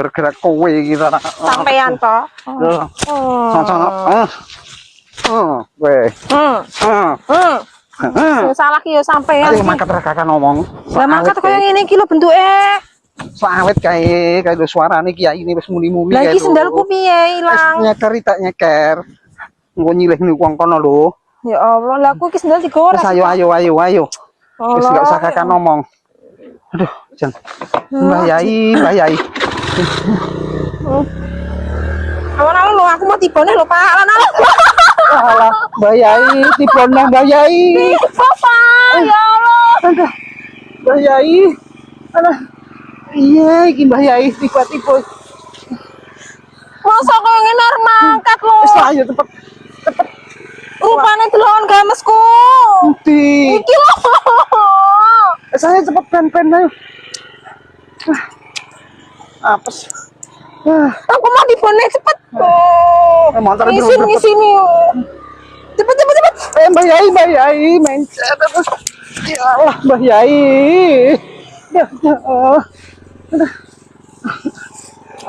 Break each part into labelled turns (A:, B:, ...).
A: Bergerak kowe iki ta.
B: Sampean to.
A: Sono. Kowe.
B: Sing salah ki ya sampean.
A: Ayo mangkat ra kakak ngomong.
B: Lah mangkat koyo ngene iki lho bentuke.
A: Soawet kae suarane kiai ini wis muni-muni.
B: Lah iki sendalku piye ilang?
A: Nyeker tak nyeker. Engko nyilihne wong kono lho.
B: Ya Allah, lah aku iki sendal digowo.
A: Wis ayo. Wis gak usah kakak ngomong. Aduh, jan. Mbah Yai.
B: Awan-awan lho, aku mau tibone lho, Pak. Awan-awan.
A: Alah, Mbah Yai, tibon nang Mbah Yai.
B: Pak, ya Allah.
A: Aduh. Mbah Yai. Alah. Iya, iki Mbah Yai tiba-tiba.
B: Masa koyo ngene arep mangkat lho.
A: Wis ayo cepet.
B: Rupane delon gamesku.
A: Endi?
B: Iki lho.
A: Saya cepet pen ayo. Apes.
B: Aku mau tibone cepet.
A: Motor
B: Ngisini. Cepet.
A: Mbah Yai, mencet terus. Ya Allah, Mbah Yai. Ya Allah.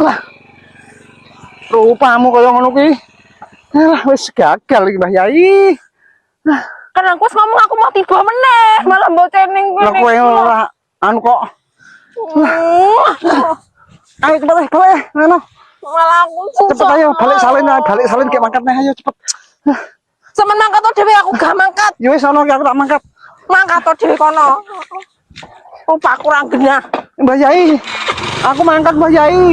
A: Alah. Rupamu kaya ngono kuwi. Alah, wis gagal iki Mbah Yai.
B: Kan aku wis ngomong aku mau tiba meneh, malah mbocen ning
A: Lah kowe ora anu kok. Ayo cepet ngono.
B: Malah aku
A: Cepet
B: susah.
A: ayo balik salin kayak mangkat nih ayo cepet.
B: Semen mangkat to dhewe aku gak mangkat.
A: Ya wis ono aku tak mangkat.
B: Mangkat to dhewe kono. Rupa kurang genah.
A: Mbah Yai. Aku mangkat Mbah Yai.